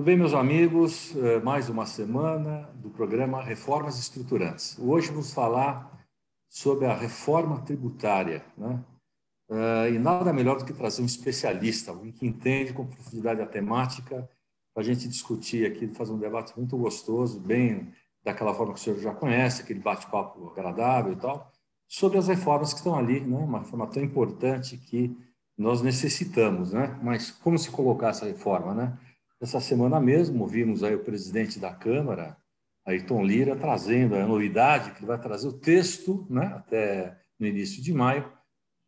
Tudo bem, meus amigos? Mais uma semana do programa Reformas Estruturantes. Hoje vamos falar sobre a reforma tributária, né? E nada melhor do que trazer um especialista, alguém que entende com profundidade a temática, para a gente discutir aqui, fazer um debate muito gostoso, bem daquela forma que o senhor já conhece, aquele bate-papo agradável e tal, sobre as reformas que estão ali, né? Uma reforma tão importante que nós necessitamos, né? Mas como se colocar essa reforma, né? Essa semana mesmo, vimos aí o presidente da Câmara, Ayrton Lira, trazendo a novidade que ele vai trazer o texto, né, até no início de maio,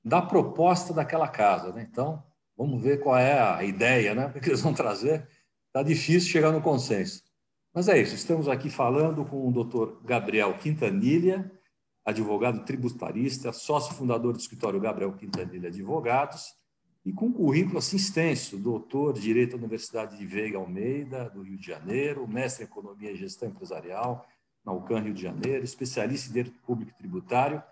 da proposta daquela casa, né? Então, vamos ver qual é a ideia, né? O que eles vão trazer. Está difícil chegar no consenso. Mas é isso, estamos aqui falando com o doutor Gabriel Quintanilha, advogado tributarista, sócio fundador do escritório Gabriel Quintanilha Advogados, e com um currículo assim extenso, doutor de Direito da Universidade de Veiga Almeida, do Rio de Janeiro, mestre em Economia e Gestão Empresarial, na UCAM Rio de Janeiro, especialista em Direito Público e Tributário,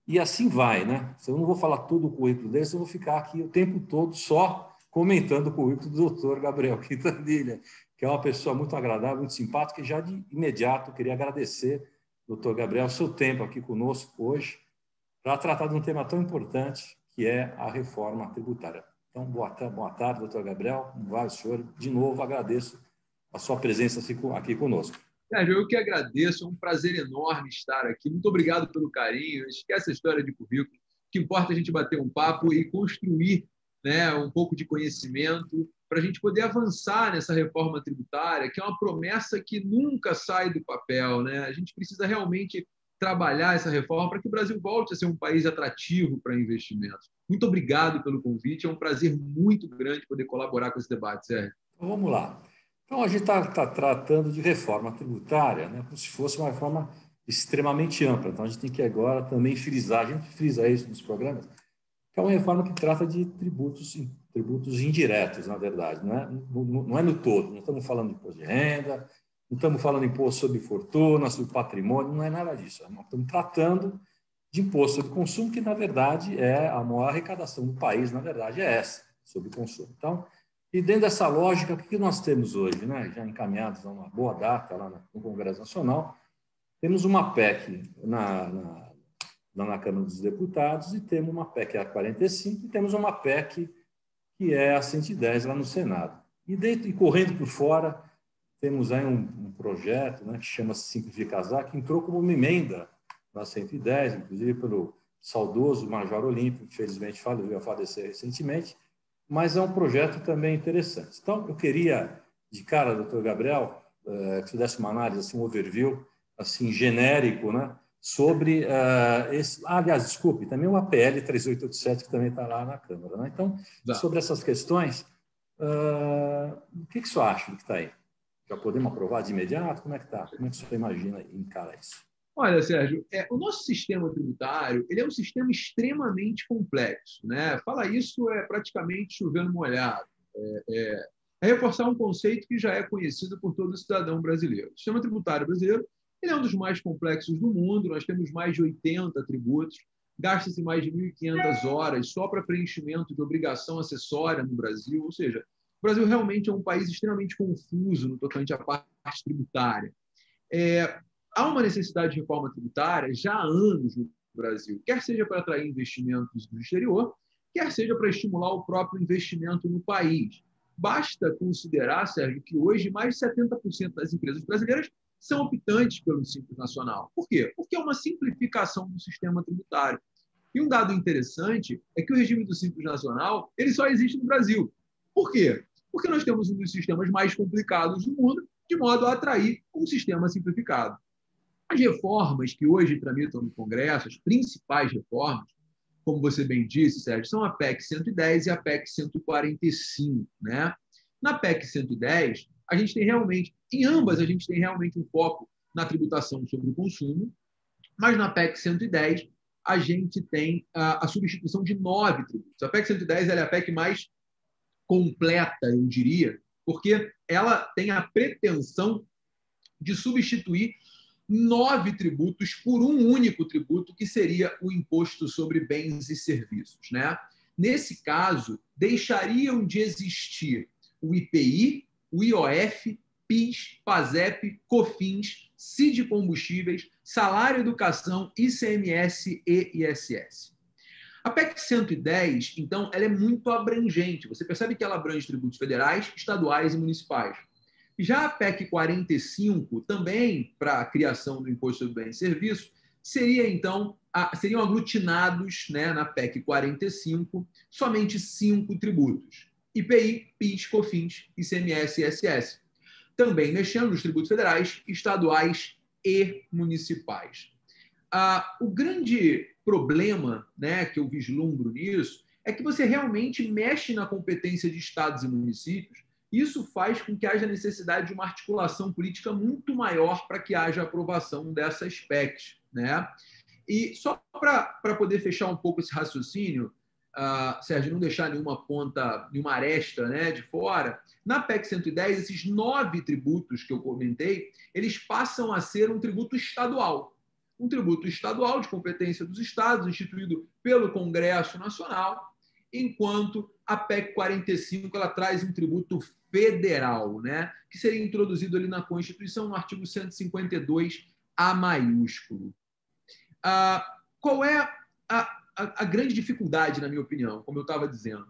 e assim vai, né? Eu não vou falar todo o currículo dele, eu vou ficar aqui o tempo todo só comentando o currículo do doutor Gabriel Quintanilha, que é uma pessoa muito agradável, muito simpática, e já de imediato queria agradecer, doutor Gabriel, o seu tempo aqui conosco hoje, para tratar de um tema tão importante, que é a reforma tributária. Então, boa tarde, doutor Gabriel. Como vai o senhor? De novo, agradeço a sua presença aqui conosco. Sérgio, eu que agradeço, é um prazer enorme estar aqui. Muito obrigado pelo carinho. Esquece a história de currículo. O que importa é a gente bater um papo e construir, né, um pouco de conhecimento para a gente poder avançar nessa reforma tributária, que é uma promessa que nunca sai do papel, né? A gente precisa realmente trabalhar essa reforma para que o Brasil volte a ser um país atrativo para investimentos. Muito obrigado pelo convite. É um prazer muito grande poder colaborar com esse debate, Sérgio. Então, vamos lá. Então, a gente está tratando de reforma tributária, né, como se fosse uma reforma extremamente ampla. Então, a gente tem que agora também frisar, a gente frisa isso nos programas, que é uma reforma que trata de tributos indiretos, na verdade, não é no todo. Não estamos falando de imposto de renda, não estamos falando de imposto sobre fortuna, sobre patrimônio, não é nada disso. Estamos tratando de imposto sobre consumo, que, na verdade, é a maior arrecadação do país, na verdade, é essa, sobre consumo. Então, e dentro dessa lógica, o que nós temos hoje, né? Já encaminhados a uma boa data lá no Congresso Nacional, temos uma PEC na Câmara dos Deputados e temos uma PEC a 45 e temos uma PEC que é a 110 lá no Senado. E correndo por fora, temos aí um projeto, né, que chama-se Simplificasar, que entrou como uma emenda na 110, inclusive pelo saudoso Major Olímpio, que infelizmente veio a falecer recentemente, mas é um projeto também interessante. Então, eu queria, de cara, doutor Gabriel, que você desse uma análise, assim, um overview assim, genérico, né, sobre esse... aliás, desculpe, também o APL 3887, que também está lá na Câmara. Né? Então, sobre essas questões, o que o senhor acha do que está aí? Já podemos aprovar de imediato? Como é que está? Como é que o senhor imagina e encara isso? Olha, Sérgio, o nosso sistema tributário ele é um sistema extremamente complexo, né? Falar isso é praticamente chovendo molhado. É reforçar um conceito que já é conhecido por todo cidadão brasileiro. O sistema tributário brasileiro ele é um dos mais complexos do mundo. Nós temos mais de 80 tributos, gasta-se mais de 1.500 horas só para preenchimento de obrigação acessória no Brasil. Ou seja, o Brasil realmente é um país extremamente confuso no tocante à parte tributária. Há uma necessidade de reforma tributária já há anos no Brasil, quer seja para atrair investimentos do exterior, quer seja para estimular o próprio investimento no país. Basta considerar, Sérgio, que hoje mais de 70% das empresas brasileiras são optantes pelo Simples Nacional. Por quê? Porque é uma simplificação do sistema tributário. E um dado interessante é que o regime do Simples Nacional ele só existe no Brasil. Por quê? Porque nós temos um dos sistemas mais complicados do mundo, de modo a atrair um sistema simplificado. As reformas que hoje tramitam no Congresso, as principais reformas, como você bem disse, Sérgio, são a PEC 110 e a PEC 145. Né? Na PEC 110, a gente tem realmente, em ambas, a gente tem realmente um foco na tributação sobre o consumo, mas na PEC 110, a gente tem a substituição de 9 tributos. A PEC 110 ela é a PEC mais completa, eu diria, porque ela tem a pretensão de substituir 9 tributos por um único tributo, que seria o imposto sobre bens e serviços. Né? Nesse caso, deixariam de existir o IPI o IOF, PIS, PASEP, COFINS, CID Combustíveis, Salário Educação, ICMS e ISS. A PEC 110, então, ela é muito abrangente. Você percebe que ela abrange tributos federais, estaduais e municipais. Já a PEC 45, também para a criação do Imposto sobre Bens e Serviços, seriam aglutinados, né, na PEC 45 somente 5 tributos: IPI, PIS, COFINS, ICMS e ISS. Também mexendo nos tributos federais, estaduais e municipais. O grande problema, né, que eu vislumbro nisso é que você realmente mexe na competência de estados e municípios. Isso faz com que haja necessidade de uma articulação política muito maior para que haja aprovação dessas PECs, né? E só para poder fechar um pouco esse raciocínio, Sérgio, não deixar nenhuma ponta, nenhuma aresta, né, de fora, na PEC 110, esses 9 tributos que eu comentei, eles passam a ser um tributo estadual. Um tributo estadual de competência dos estados, instituído pelo Congresso Nacional, enquanto a PEC 45 ela traz um tributo federal, né, que seria introduzido ali na Constituição, no artigo 152, A maiúsculo. Qual é a grande dificuldade, na minha opinião, como eu estava dizendo?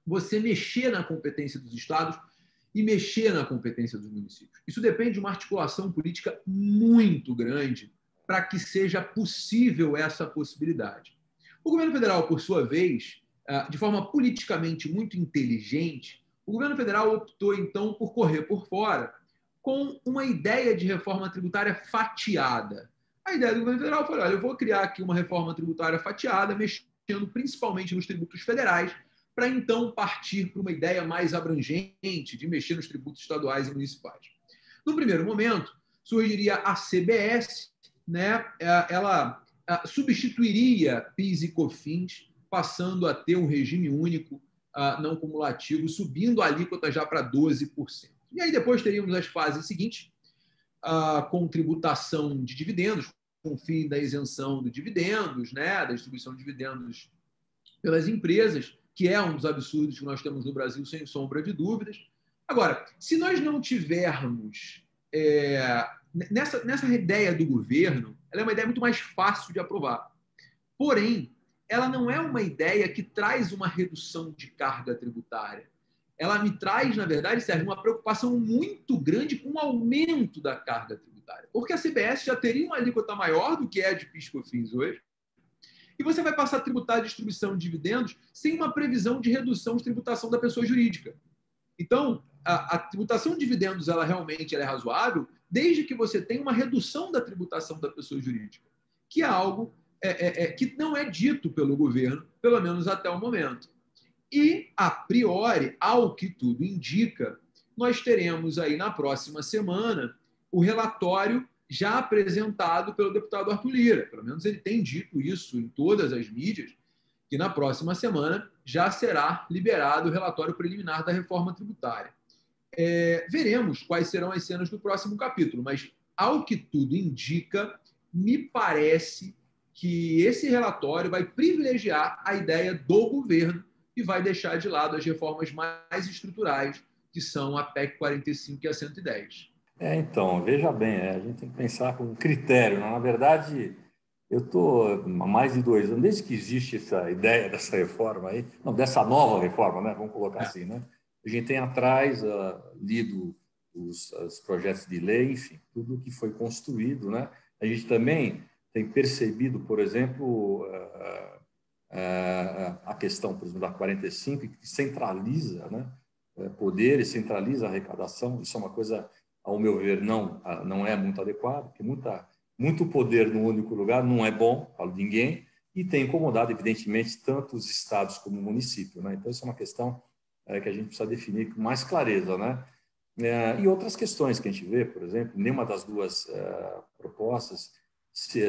Você mexer na competência dos estados e mexer na competência dos municípios. Isso depende de uma articulação política muito grande para que seja possível essa possibilidade. O governo federal, por sua vez, de forma politicamente muito inteligente, o governo federal optou, então, por correr por fora com uma ideia de reforma tributária fatiada. A ideia do governo federal foi: olha, eu vou criar aqui uma reforma tributária fatiada, mexendo principalmente nos tributos federais, para então partir para uma ideia mais abrangente de mexer nos tributos estaduais e municipais. No primeiro momento, surgiria a CBS, né? Ela substituiria PIS e COFINS, passando a ter um regime único não cumulativo, subindo a alíquota já para 12%. E aí depois teríamos as fases seguintes, com tributação de dividendos, com o fim da isenção de dividendos, né, da distribuição de dividendos pelas empresas, que é um dos absurdos que nós temos no Brasil, sem sombra de dúvidas. Agora, se nós não tivermos nessa ideia do governo, ela é uma ideia muito mais fácil de aprovar. Porém, ela não é uma ideia que traz uma redução de carga tributária. Ela me traz, na verdade, Sérgio, uma preocupação muito grande com o aumento da carga tributária. Porque a CBS já teria uma alíquota maior do que é de PIS e COFINS hoje, e você vai passar a tributar a distribuição de dividendos sem uma previsão de redução de tributação da pessoa jurídica. Então, a tributação de dividendos ela realmente é razoável, desde que você tenha uma redução da tributação da pessoa jurídica, que é algo que não é dito pelo governo, pelo menos até o momento. E, a priori, ao que tudo indica, nós teremos aí na próxima semana o relatório já apresentado pelo deputado Arthur Lira. Pelo menos ele tem dito isso em todas as mídias, que na próxima semana já será liberado o relatório preliminar da reforma tributária. Veremos quais serão as cenas do próximo capítulo, mas, ao que tudo indica, me parece que esse relatório vai privilegiar a ideia do governo e vai deixar de lado as reformas mais estruturais, que são a PEC 45 e a 110. Então, veja bem, a gente tem que pensar com critério. Na verdade, eu estou há mais de 2 anos, desde que existe essa ideia dessa reforma aí, não, dessa nova reforma, né? Vamos colocar assim, né? A gente tem atrás lido os projetos de lei, enfim, tudo que foi construído, né? A gente também tem percebido, por exemplo, a questão, por exemplo, da 45, que centraliza, né, poderes, centraliza a arrecadação. Isso é uma coisa, ao meu ver, não é muito adequado, porque muito poder no único lugar não é bom para ninguém e tem incomodado, evidentemente, tanto os estados como o município, né? Então, isso é uma questão que a gente precisa definir com mais clareza, né? E outras questões que a gente vê, por exemplo, nenhuma das duas propostas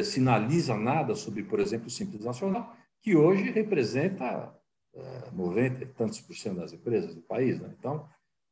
sinaliza nada sobre, por exemplo, o Simples Nacional, que hoje representa 90 e tantos % das empresas do país, né? Então,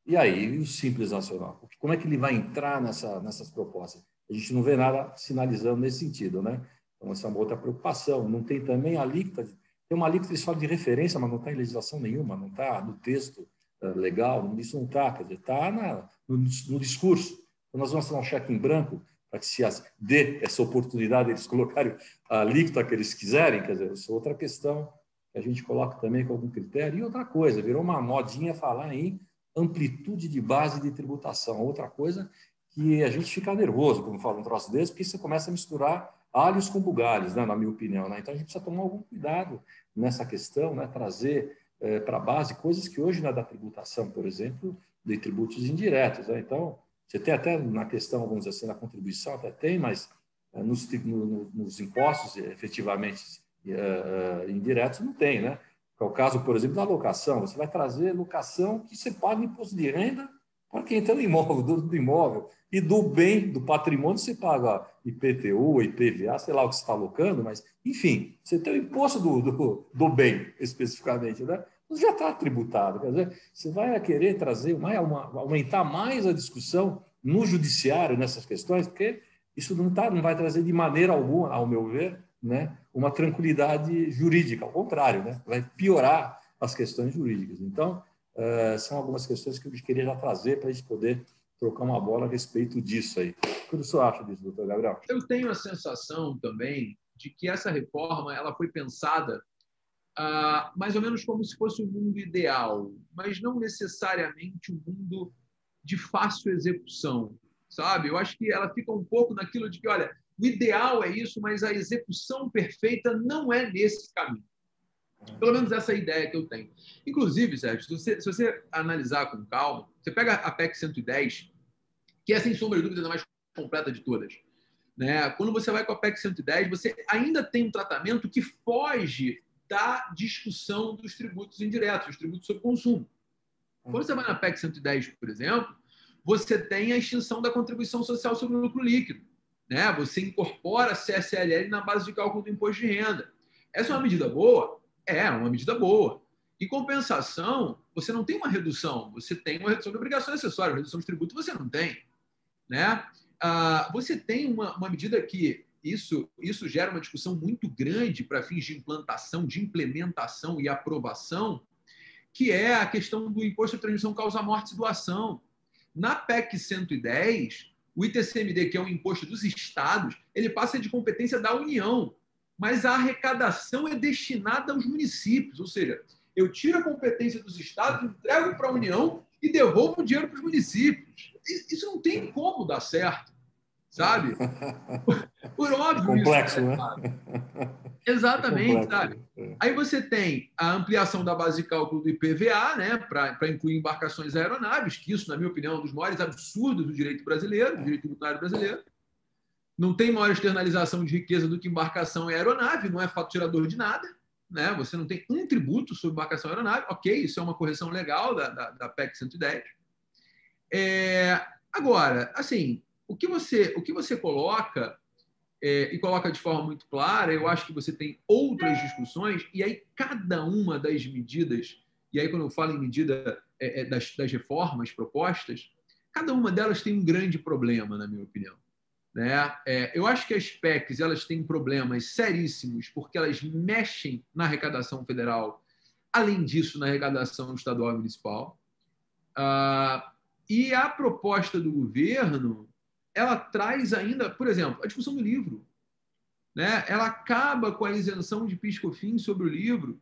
e aí o Simples Nacional? Como é que ele vai entrar nessas propostas? A gente não vê nada sinalizando nesse sentido, né? Então, essa é uma outra preocupação. Não tem também a alíquota, tem uma alíquota que eles falam de referência, mas não está em legislação nenhuma, não está no texto legal, isso não está, quer dizer, está no discurso. Então, nós vamos dar um cheque em branco para que se dê essa oportunidade de eles colocarem a alíquota que eles quiserem, quer dizer, isso é outra questão que a gente coloca também com algum critério. E outra coisa, virou uma modinha falar em amplitude de base de tributação. Outra coisa que a gente fica nervoso quando fala um troço desse, porque você começa a misturar alhos com bugalhos, né, na minha opinião. Né? Então, a gente precisa tomar algum cuidado nessa questão, né, trazer para a base coisas que hoje, na da tributação, por exemplo, de tributos indiretos. Né? Então, você tem até na questão, vamos dizer assim, na contribuição, até tem, mas nos impostos efetivamente indiretos não tem, né? É o caso, por exemplo, da locação. Você vai trazer locação que você paga imposto de renda para quem tem o imóvel, do imóvel. E do bem, do patrimônio, você paga IPTU, IPVA, sei lá o que você está alocando, mas, enfim, você tem o imposto do bem, especificamente, né? Você já está tributado. Quer dizer, você vai querer trazer, aumentar mais a discussão no judiciário nessas questões, porque isso não vai trazer de maneira alguma, ao meu ver, né, uma tranquilidade jurídica. Ao contrário, né? Vai piorar as questões jurídicas. Então, são algumas questões que eu queria já trazer para a gente poder trocar uma bola a respeito disso aí. O que o senhor acha disso, doutor Gabriel? Eu tenho a sensação também de que essa reforma ela foi pensada mais ou menos como se fosse um mundo ideal, mas não necessariamente um mundo de fácil execução, sabe? Eu acho que ela fica um pouco naquilo de que, olha, o ideal é isso, mas a execução perfeita não é nesse caminho. Pelo menos essa é a ideia que eu tenho. Inclusive, Sérgio, se você analisar com calma, você pega a PEC 110, que é, sem sombra de dúvida, a mais completa de todas. Né? Quando você vai com a PEC 110, você ainda tem um tratamento que foge da discussão dos tributos indiretos, dos tributos sobre consumo. Quando você vai na PEC 110, por exemplo, você tem a extinção da contribuição social sobre o lucro líquido. Né? Você incorpora a CSLL na base de cálculo do imposto de renda. Essa é uma medida boa? É uma medida boa. Em compensação, você não tem uma redução, você tem uma redução de obrigações acessórias, redução de tributo você não tem. Né? Você tem uma medida que isso gera uma discussão muito grande para fins de implantação, de implementação e aprovação, que é a questão do imposto de transmissão causa-morte e doação. Na PEC 110, o ITCMD, que é o imposto dos estados, ele passa de competência da União, mas a arrecadação é destinada aos municípios, ou seja, eu tiro a competência dos estados, entrego para a União e devolvo o dinheiro para os municípios. Isso não tem como dar certo, sabe? Por óbvio, é complexo, isso, né? Exatamente, É complexo, sabe? Aí você tem a ampliação da base de cálculo do IPVA, né, para incluir embarcações aeronaves, que isso, na minha opinião, é um dos maiores absurdos do direito brasileiro, do direito tributário brasileiro. Não tem maior externalização de riqueza do que embarcação e aeronave, não é fato tirador de nada. Né? Você não tem um tributo sobre embarcação e aeronave. Ok, isso é uma correção legal da PEC 110. Agora, assim, o que você coloca, e coloca de forma muito clara, eu acho que você tem outras discussões, e aí cada uma das medidas, e aí quando eu falo em medida das reformas propostas, cada uma delas tem um grande problema, na minha opinião. Né? Eu acho que as PECs elas têm problemas seríssimos porque elas mexem na arrecadação federal, além disso, na arrecadação estadual e municipal. E a proposta do governo ela traz ainda, por exemplo, a discussão do livro. Né? Ela acaba com a isenção de PIS/COFINS sobre o livro.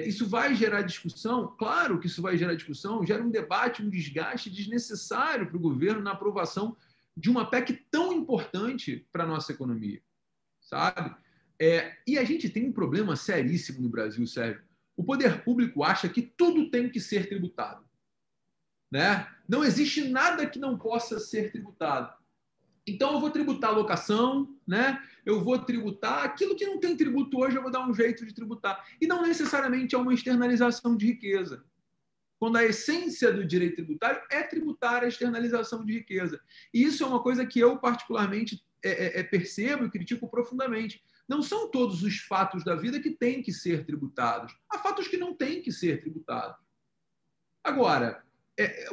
Isso vai gerar discussão? Claro que isso vai gerar discussão, gera um debate, um desgaste desnecessário para o governo na aprovação de uma PEC tão importante para a nossa economia, sabe? E a gente tem um problema seríssimo no Brasil, Sérgio. O poder público acha que tudo tem que ser tributado. Né? Não existe nada que não possa ser tributado. Então, eu vou tributar a locação, né? Eu vou tributar aquilo que não tem tributo hoje, eu vou dar um jeito de tributar. E não necessariamente é uma externalização de riqueza. Quando a essência do direito tributário é tributar a externalização de riqueza. E isso é uma coisa que eu, particularmente, percebo e critico profundamente. Não são todos os fatos da vida que têm que ser tributados. Há fatos que não têm que ser tributados. Agora,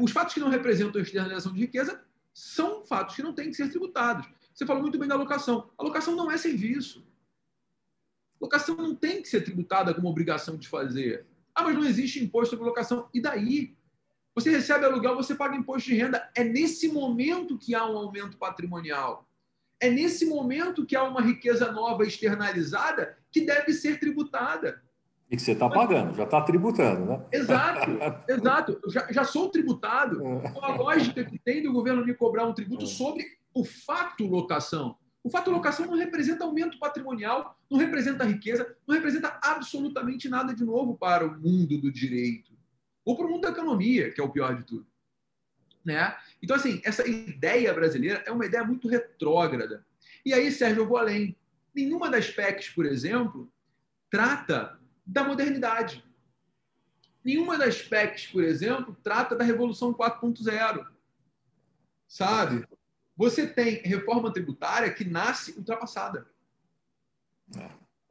os fatos que não representam a externalização de riqueza são fatos que não têm que ser tributados. Você falou muito bem da locação. A locação não é serviço. A locação não tem que ser tributada como obrigação de fazer. Mas não existe imposto sobre locação. E daí? Você recebe aluguel, você paga imposto de renda. É nesse momento que há um aumento patrimonial. É nesse momento que há uma riqueza nova externalizada que deve ser tributada. E que você está pagando, já está tributando, né? Exato, exato. Eu já sou tributado com a lógica que tem do governo me cobrar um tributo sobre o fato locação. O fato locação não representa aumento patrimonial, não representa riqueza, não representa absolutamente nada de novo para o mundo do direito. Ou para o mundo da economia, que é o pior de tudo. Né? Então, assim, essa ideia brasileira é uma ideia muito retrógrada. E aí, Sérgio, eu vou além. Nenhuma das PECs, por exemplo, trata da modernidade. Nenhuma das PECs, por exemplo, trata da Revolução 4.0. Sabe? Você tem reforma tributária que nasce ultrapassada. É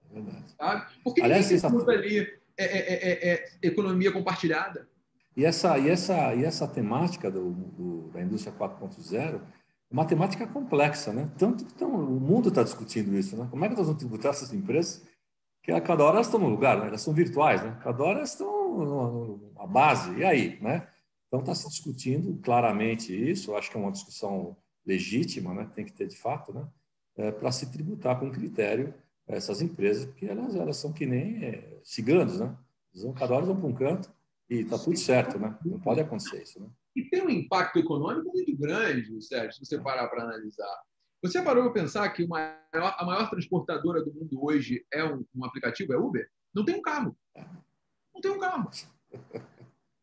verdade. Sabe? Porque ninguém Aliás, se disputa ali economia compartilhada. E essa temática da indústria 4.0 é uma temática complexa, né? Tanto que o mundo está discutindo isso, né? Como é que nós vamos tributar essas empresas? Que a cada hora elas estão no lugar, né? Elas são virtuais, né? Cada hora elas estão na base. E aí, né? Então está se discutindo claramente isso. Eu acho que é uma discussão legítima, né? Tem que ter de fato, né? Para se tributar com critério essas empresas, porque elas são que nem ciganos, né? Cada hora vão para um canto e está tudo certo, né? Não pode acontecer isso, né? E tem um impacto econômico muito grande, Sérgio, se você parar para analisar. Você parou para pensar que a maior transportadora do mundo hoje é um aplicativo, é Uber? Não tem um carro. Não tem um carro.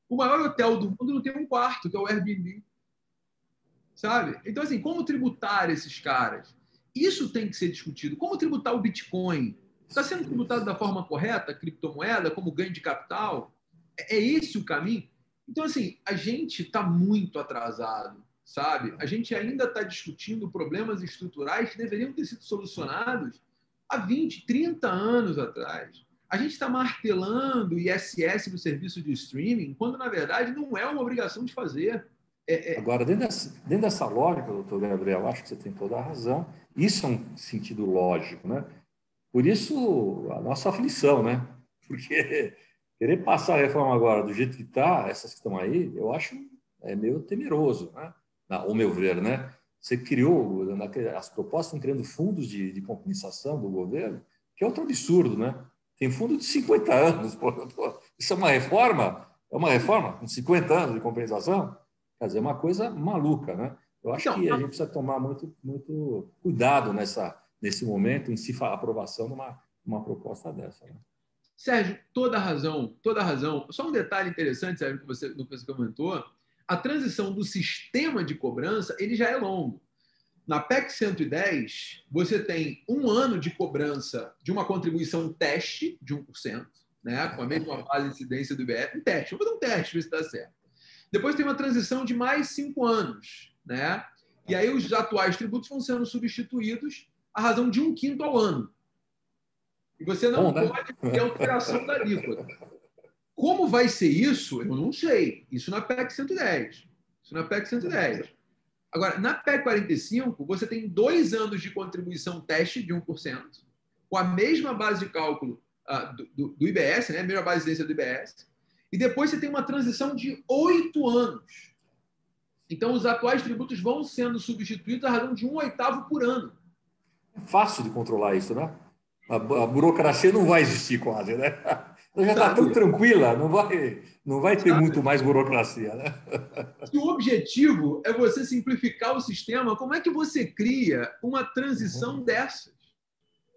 O maior hotel do mundo não tem um quarto, que é o Airbnb. Sabe? Então, assim, como tributar esses caras? Isso tem que ser discutido. Como tributar o Bitcoin? Está sendo tributado da forma correta, criptomoeda, como ganho de capital? É esse o caminho? Então, assim, a gente está muito atrasado, sabe? A gente ainda está discutindo problemas estruturais que deveriam ter sido solucionados há 20, 30 anos atrás. A gente está martelando ISS no serviço de streaming, quando, na verdade, não é uma obrigação de fazer. Agora, dentro dessa lógica, doutor Gabriel, acho que você tem toda a razão. Isso é um sentido lógico, né? Por isso, a nossa aflição, né? Porque querer passar a reforma agora do jeito que está, essas que estão aí, eu acho meio temeroso, né? Ao meu ver, né? Você criou, as propostas estão criando fundos de compensação do governo, que é outro absurdo, né? Tem fundo de 50 anos. Pô. Isso é uma reforma? É uma reforma com 50 anos de compensação? Quer dizer, é uma coisa maluca, né? Eu acho Então, que a gente precisa tomar muito cuidado nesse momento em se aprovação de uma proposta dessa. Né? Sérgio, toda razão, toda razão. Só um detalhe interessante, Sérgio, do que você comentou. A transição do sistema de cobrança ele já é longo. Na PEC 110, você tem um ano de cobrança de uma contribuição teste de 1%, né, com a mesma base de incidência do IBS. Um teste, vou fazer um teste, ver se está certo. Depois tem uma transição de mais 5 anos. Né? E aí os atuais tributos vão sendo substituídos à razão de 1/5 ao ano. E você não pode ter alteração da alíquota. Como vai ser isso? Eu não sei. Isso na PEC 110. Isso na PEC 110. Agora, na PEC 45, você tem 2 anos de contribuição teste de 1%, com a mesma base de cálculo do IBS, né? A mesma base de incidência do IBS, e depois você tem uma transição de 8 anos. Então, os atuais tributos vão sendo substituídos à razão de 1/8 por ano. É fácil de controlar isso, né? A burocracia não vai existir quase, né? Ela já está tão tranquila, não vai ter muito mais burocracia, né? Se o objetivo é você simplificar o sistema, como é que você cria uma transição dessas?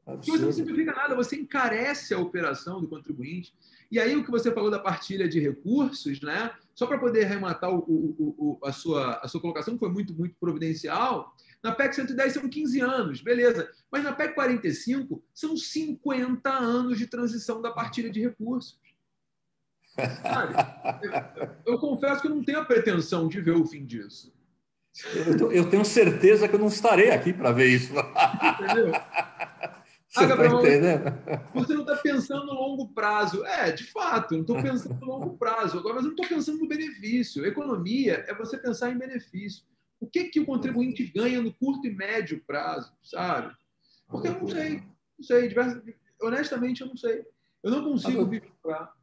Porque você não simplifica nada, você encarece a operação do contribuinte. E aí o que você falou da partilha de recursos, né? Só para poder arrematar a sua colocação, que foi muito providencial, na PEC 110 são 15 anos, beleza. Mas na PEC 45 são 50 anos de transição da partilha de recursos. Sabe? Eu confesso que eu não tenho a pretensão de ver o fim disso. Eu tenho certeza que eu não estarei aqui para ver isso. Entendeu? Você está entendendo? Você não está pensando no longo prazo. De fato, não estou pensando no longo prazo. Agora, mas eu não estou pensando no benefício. Economia é você pensar em benefício. O que o contribuinte ganha no curto e médio prazo, sabe? Porque eu não sei. Não sei. Honestamente, eu não sei. Eu não consigo vislumbrar.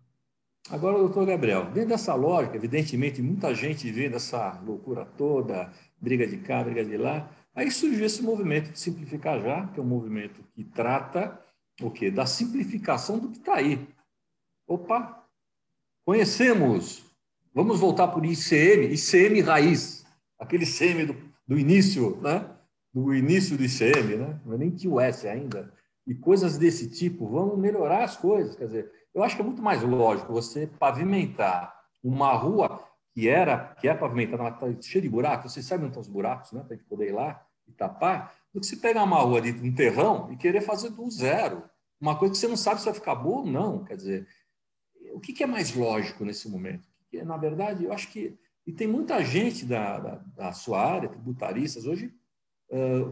Agora, doutor Gabriel, dentro dessa lógica, evidentemente, muita gente vendo essa loucura toda, briga de cá, briga de lá, aí surgiu esse movimento de Simplificar Já, que é um movimento que trata o quê? Da simplificação do que está aí. Opa, conhecemos. Vamos voltar por ICM raiz, aquele ICM do início, né? Do início do ICM, né? Não é nem QS ainda. E coisas desse tipo, vamos melhorar as coisas. Quer dizer, eu acho que é muito mais lógico você pavimentar uma rua que é pavimentada, mas está cheia de buracos, você sabe onde estão os buracos, né? Para a gente poder ir lá e tapar, do que se pegar uma rua de um terrão e querer fazer do zero. Uma coisa que você não sabe se vai ficar boa ou não. Quer dizer, o que é mais lógico nesse momento? Na verdade, eu acho que. E tem muita gente da sua área, tributaristas, hoje,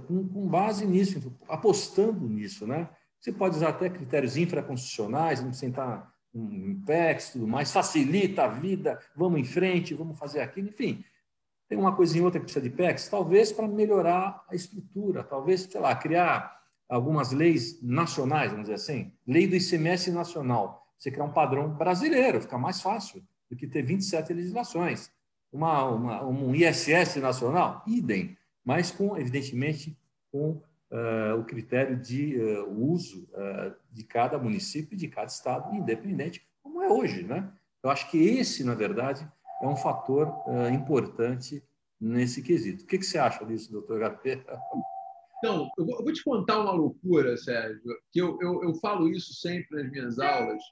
com base nisso, apostando nisso. Né? Você pode usar até critérios infraconstitucionais, não sentar um IPEX, tudo mais, facilita a vida, vamos em frente, vamos fazer aquilo, enfim. Tem uma coisinha outra que precisa de IPEX, talvez para melhorar a estrutura, talvez, sei lá, criar algumas leis nacionais, vamos dizer assim, lei do ICMS nacional. Você criar um padrão brasileiro, fica mais fácil do que ter 27 legislações. Um ISS nacional, idem, mas com, evidentemente, com o critério de uso de cada município e de cada estado, independente, como é hoje. Né? Eu acho que esse, na verdade, é um fator importante nesse quesito. O que você acha disso, doutor Garcia? Então, eu vou te contar uma loucura, Sérgio, que eu falo isso sempre nas minhas aulas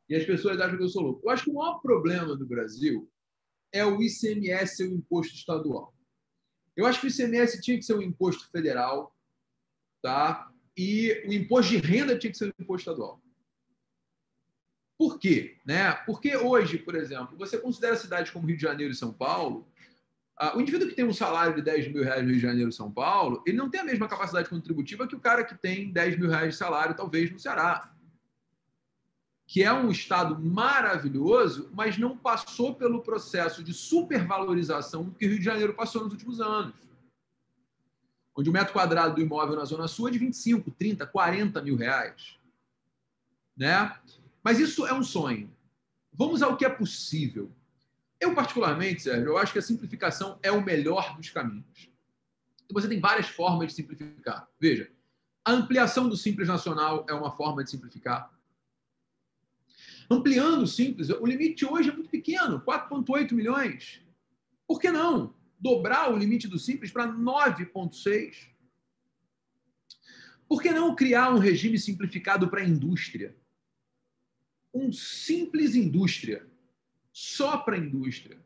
e as pessoas acham que eu sou louco. Eu acho que o maior problema do Brasil é o ICMS, o imposto estadual. Eu acho que o ICMS tinha que ser um imposto federal, tá? E o imposto de renda tinha que ser um imposto estadual. Por quê? Né? Porque hoje, por exemplo, você considera cidades como Rio de Janeiro e São Paulo, o indivíduo que tem um salário de 10 mil reais no Rio de Janeiro e São Paulo, ele não tem a mesma capacidade contributiva que o cara que tem 10 mil reais de salário, talvez, no Ceará. Que é um estado maravilhoso, mas não passou pelo processo de supervalorização que o Rio de Janeiro passou nos últimos anos. Onde o metro quadrado do imóvel na Zona Sul é de 25, 30, 40 mil reais. Né? Mas isso é um sonho. Vamos ao que é possível. Eu, particularmente, Sérgio, eu acho que a simplificação é o melhor dos caminhos. Você tem várias formas de simplificar. Veja, a ampliação do Simples Nacional é uma forma de simplificar. Ampliando o Simples, o limite hoje é muito pequeno, 4,8 milhões. Por que não dobrar o limite do Simples para 9,6? Por que não criar um regime simplificado para a indústria? Um simples indústria, só para a indústria,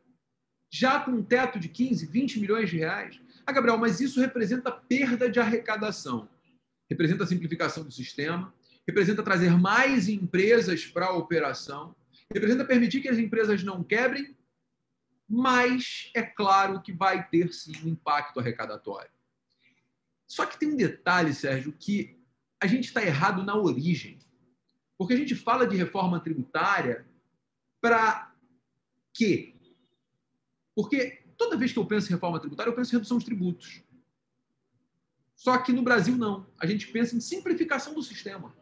já com um teto de 15, 20 milhões de reais. Ah, Gabriel, mas isso representa perda de arrecadação. Representa a simplificação do sistema, representa trazer mais empresas para a operação, representa permitir que as empresas não quebrem, mas é claro que vai ter sim um impacto arrecadatório. Só que tem um detalhe, Sérgio, que a gente está errado na origem. Porque a gente fala de reforma tributária para quê? Porque toda vez que eu penso em reforma tributária, eu penso em redução de tributos. Só que no Brasil, não. A gente pensa em simplificação do sistema.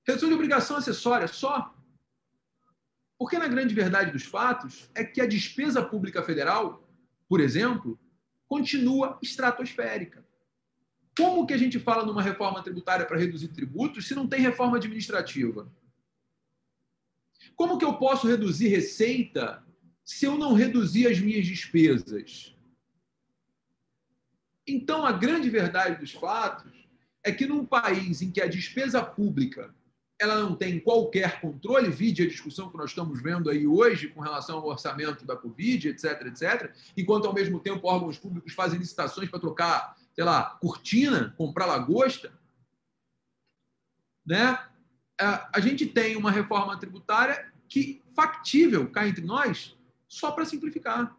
Redução de obrigação acessória, só. Porque, na grande verdade dos fatos, é que a despesa pública federal, por exemplo, continua estratosférica. Como que a gente fala numa reforma tributária para reduzir tributos se não tem reforma administrativa? Como que eu posso reduzir receita se eu não reduzir as minhas despesas? Então, a grande verdade dos fatos é que num país em que a despesa pública ela não tem qualquer controle, vide a discussão que nós estamos vendo aí hoje com relação ao orçamento da Covid, etc., etc., enquanto, ao mesmo tempo, órgãos públicos fazem licitações para trocar, sei lá, cortina, comprar lagosta, né? A gente tem uma reforma tributária que, factível, cá entre nós, só para simplificar.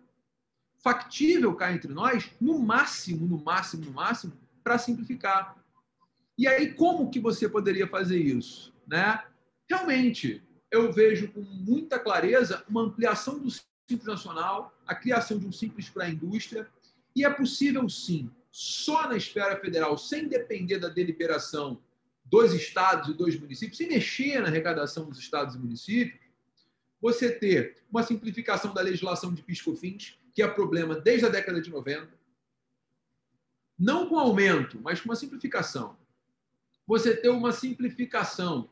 Factível, cá entre nós, no máximo, para simplificar. E aí, como que você poderia fazer isso? Né? Realmente, eu vejo com muita clareza uma ampliação do Simples Nacional, a criação de um Simples para a indústria, e é possível, sim, só na esfera federal, sem depender da deliberação dos estados e dos municípios, sem mexer na arrecadação dos estados e municípios, você ter uma simplificação da legislação de PIS/COFINS, que é problema desde a década de 90, não com aumento, mas com uma simplificação. Você ter uma simplificação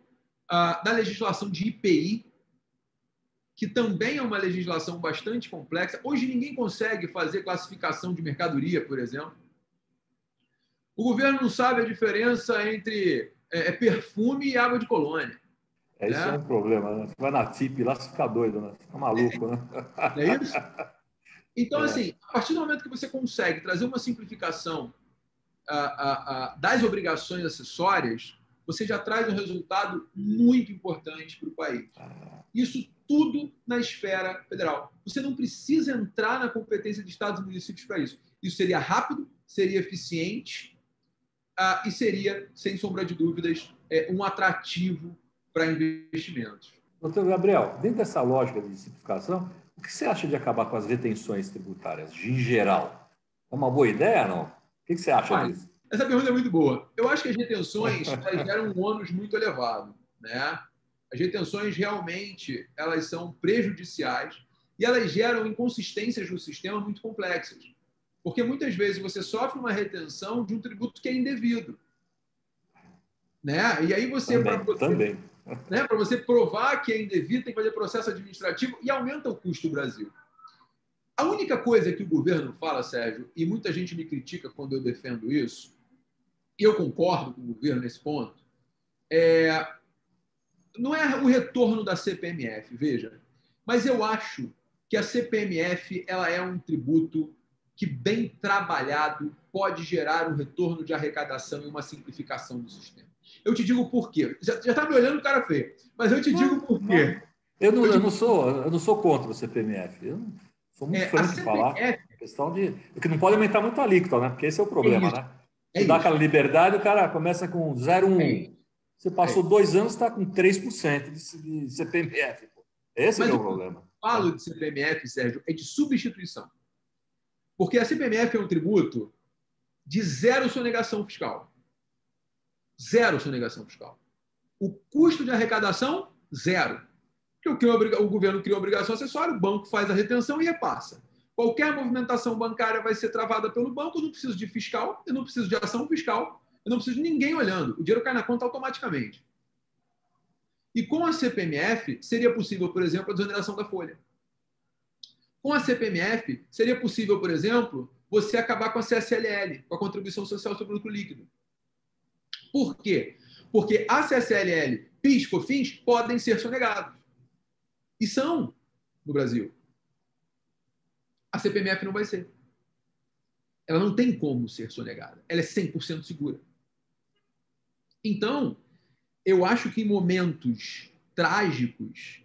da legislação de IPI, que também é uma legislação bastante complexa. Hoje ninguém consegue fazer classificação de mercadoria, por exemplo. O governo não sabe a diferença entre perfume e água de colônia. Isso é um problema, né? Você vai na TIP lá, você fica doido, né? Fica maluco, né? Não é isso? Então, assim, a partir do momento que você consegue trazer uma simplificação das obrigações acessórias, você já traz um resultado muito importante para o país. Isso tudo na esfera federal. Você não precisa entrar na competência de estados e municípios para isso. Isso seria rápido, seria eficiente e seria, sem sombra de dúvidas, um atrativo para investimentos. Doutor Gabriel, dentro dessa lógica de simplificação, o que você acha de acabar com as retenções tributárias, em geral? É uma boa ideia, não? O que você acha disso? Essa pergunta é muito boa. Eu acho que as retenções geram um ônus muito elevado, né? As retenções realmente elas são prejudiciais e elas geram inconsistências no sistema muito complexas. Porque muitas vezes você sofre uma retenção de um tributo que é indevido. Né? E aí você, para você provar que é indevido, tem que fazer processo administrativo e aumenta o custo do Brasil. A única coisa que o governo fala, Sérgio, e muita gente me critica quando eu defendo isso, e eu concordo com o governo nesse ponto, não é o retorno da CPMF, veja, mas eu acho que a CPMF ela é um tributo que, bem trabalhado, pode gerar um retorno de arrecadação e uma simplificação do sistema. Eu te digo por quê. Já está me olhando, cara feio, mas eu te digo por quê. Eu não sou contra o CPMF. Eu sou muito franco em falar. A questão de que não pode aumentar muito a alíquota, né? Porque esse é o problema, né? Você dá aquela liberdade, o cara começa com 0,1. Você passou 2 anos, está com 3% de CPMF. Esse é o problema. Eu falo de CPMF, Sérgio, é de substituição. Porque a CPMF é um tributo de zero sonegação fiscal. Zero sonegação fiscal. O custo de arrecadação, zero. Porque o governo cria obrigação acessória, o banco faz a retenção e repassa. Qualquer movimentação bancária vai ser travada pelo banco, eu não preciso de fiscal, eu não preciso de ação fiscal, eu não preciso de ninguém olhando. O dinheiro cai na conta automaticamente. E com a CPMF, seria possível, por exemplo, a desoneração da folha. Com a CPMF, seria possível, por exemplo, você acabar com a CSLL, com a Contribuição Social sobre o Lucro Líquido. Por quê? Porque a CSLL, PIS, COFINS podem ser sonegados. E são no Brasil. A CPMF não vai ser. Ela não tem como ser sonegada. Ela é 100% segura. Então, eu acho que em momentos trágicos,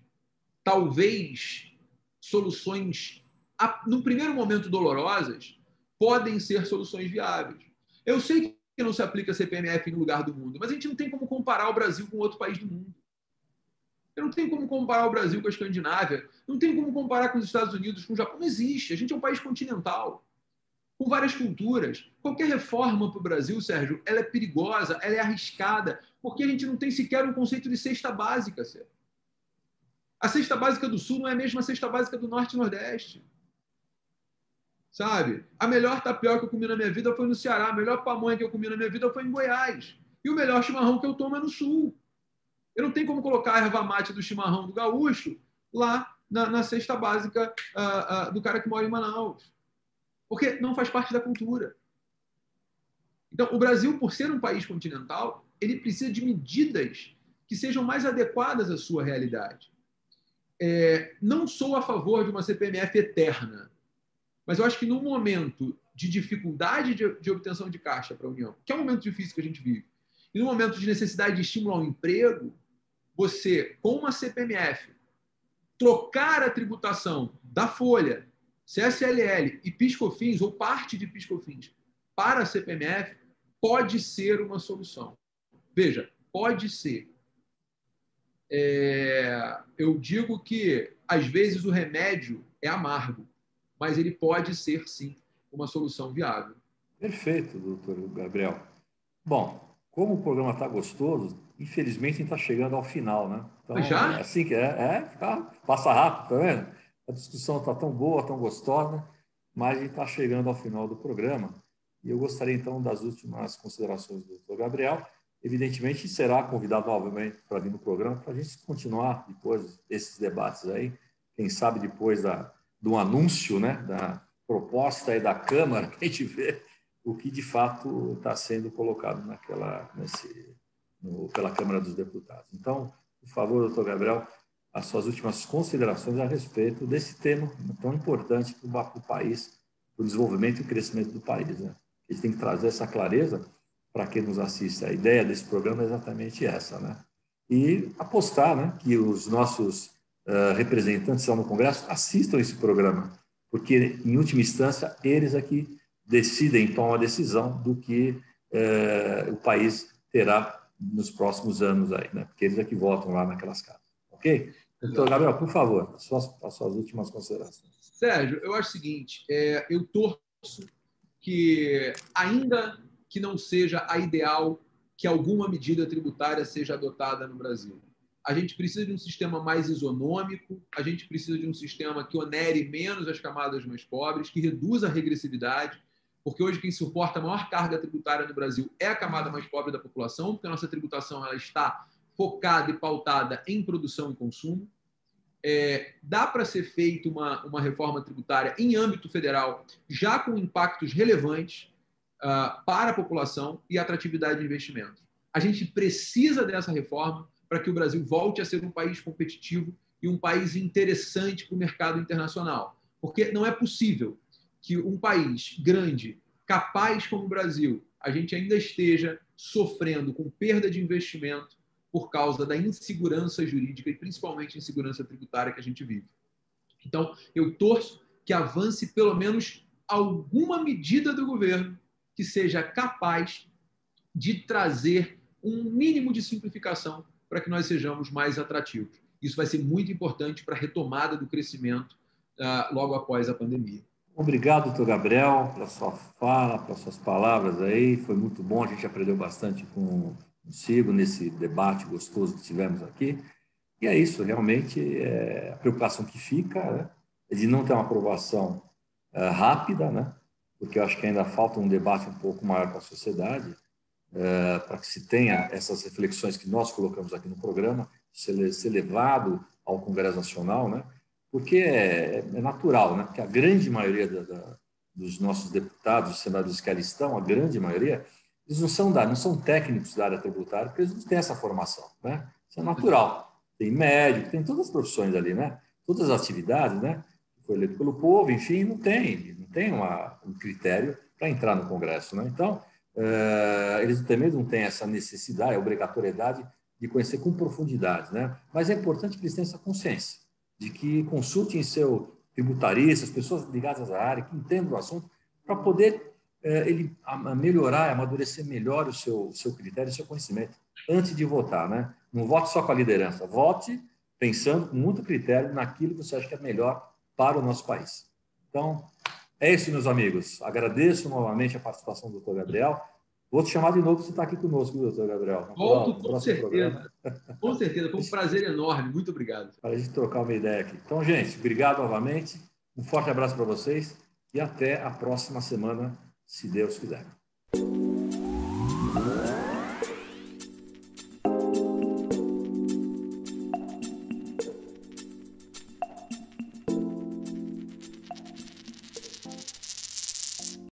talvez soluções, no primeiro momento dolorosas, podem ser soluções viáveis. Eu sei que não se aplica a CPMF no lugar do mundo, mas a gente não tem como comparar o Brasil com outro país do mundo. Eu não tenho como comparar o Brasil com a Escandinávia, não tem como comparar com os Estados Unidos, com o Japão. Não existe. A gente é um país continental, com várias culturas. Qualquer reforma para o Brasil, Sérgio, ela é perigosa, ela é arriscada, porque a gente não tem sequer um conceito de cesta básica, Sérgio. A cesta básica do Sul não é a mesma cesta básica do Norte e Nordeste. Sabe? A melhor tapioca que eu comi na minha vida foi no Ceará, a melhor pamonha que eu comi na minha vida foi em Goiás. E o melhor chimarrão que eu tomo é no Sul. Eu não tenho como colocar a erva mate do chimarrão do gaúcho lá na cesta básica do cara que mora em Manaus. Porque não faz parte da cultura. Então, o Brasil, por ser um país continental, ele precisa de medidas que sejam mais adequadas à sua realidade. Não sou a favor de uma CPMF eterna, mas eu acho que no momento de dificuldade de obtenção de caixa para a União, que é um momento difícil que a gente vive, e no momento de necessidade de estímulo ao emprego, você, com uma CPMF, trocar a tributação da folha, CSLL e PIS/COFINS, ou parte de PIS/COFINS, para a CPMF, pode ser uma solução. Veja, pode ser. Eu digo que, às vezes, o remédio é amargo, mas ele pode ser, sim, uma solução viável. Perfeito, doutor Gabriel. Bom, como o programa está gostoso, infelizmente a gente está chegando ao final, né? Então, Já? é assim que passa rápido, tá vendo? A discussão está tão boa, tão gostosa, mas a gente está chegando ao final do programa. E eu gostaria, então, das últimas considerações do Dr. Gabriel. Evidentemente, será convidado novamente para vir no programa para a gente continuar depois esses debates aí. Quem sabe depois do anúncio, né, da proposta aí da Câmara, que a gente vê o que de fato está sendo colocado pela Câmara dos Deputados. Então, por favor, doutor Gabriel, as suas últimas considerações a respeito desse tema tão importante para o país, para o desenvolvimento e o crescimento do país. Né? A gente tem que trazer essa clareza para quem nos assiste. A ideia desse programa é exatamente essa, né? E apostar, né, que os nossos representantes lá no Congresso assistam esse programa, porque, em última instância, eles aqui decidem, tomam a decisão do que o país terá nos próximos anos aí, né? Porque eles é que votam lá naquelas casas. Ok? Então, Gabriel, por favor, as suas últimas considerações. Sérgio, eu acho o seguinte, eu torço que, ainda que não seja a ideal, que alguma medida tributária seja adotada no Brasil. A gente precisa de um sistema mais isonômico, a gente precisa de um sistema que onere menos as camadas mais pobres, que reduza a regressividade, porque hoje quem suporta a maior carga tributária no Brasil é a camada mais pobre da população, porque a nossa tributação ela está focada e pautada em produção e consumo. Dá para ser feita uma reforma tributária em âmbito federal, já com impactos relevantes para a população e atratividade de investimento. A gente precisa dessa reforma para que o Brasil volte a ser um país competitivo e um país interessante para o mercado internacional. Porque não é possível que um país grande, capaz como o Brasil, a gente ainda esteja sofrendo com perda de investimento por causa da insegurança jurídica e principalmente insegurança tributária que a gente vive. Então, eu torço que avance pelo menos alguma medida do governo que seja capaz de trazer um mínimo de simplificação para que nós sejamos mais atrativos. Isso vai ser muito importante para a retomada do crescimento logo após a pandemia. Obrigado, doutor Gabriel, pela sua fala, pelas suas palavras aí. Foi muito bom, a gente aprendeu bastante consigo nesse debate gostoso que tivemos aqui. E é isso, realmente, a preocupação que fica, né, é de não ter uma aprovação rápida, né, porque eu acho que ainda falta um debate um pouco maior com a sociedade, para que se tenha essas reflexões que nós colocamos aqui no programa, ser levado ao Congresso Nacional, né, porque é natural, né, que a grande maioria dos nossos deputados, senadores que ali estão, a grande maioria, eles não são técnicos da área tributária, porque eles não têm essa formação, né? Isso é natural. Tem médico, tem todas as profissões ali, né? Todas as atividades, né? Foi eleito pelo povo, enfim, não tem um critério para entrar no Congresso, né? Então, eles também não têm essa necessidade, a obrigatoriedade de conhecer com profundidade, né? Mas é importante que eles tenham essa consciência de que consultem seu tributarista, as pessoas ligadas à área, que entendam o assunto, para poder ele melhorar, amadurecer melhor o seu critério, o seu conhecimento, antes de votar, né? Não vote só com a liderança, vote pensando com muito critério naquilo que você acha que é melhor para o nosso país. Então, é isso, meus amigos. Agradeço novamente a participação do Dr. Gabriel. Vou te chamar de novo para você estar aqui conosco, Dr. Gabriel. Volto com próximo certeza. Programa. Com certeza, foi um prazer enorme. Muito obrigado. Para a gente trocar uma ideia aqui. Então, gente, obrigado novamente. Um forte abraço para vocês e até a próxima semana, se Deus quiser.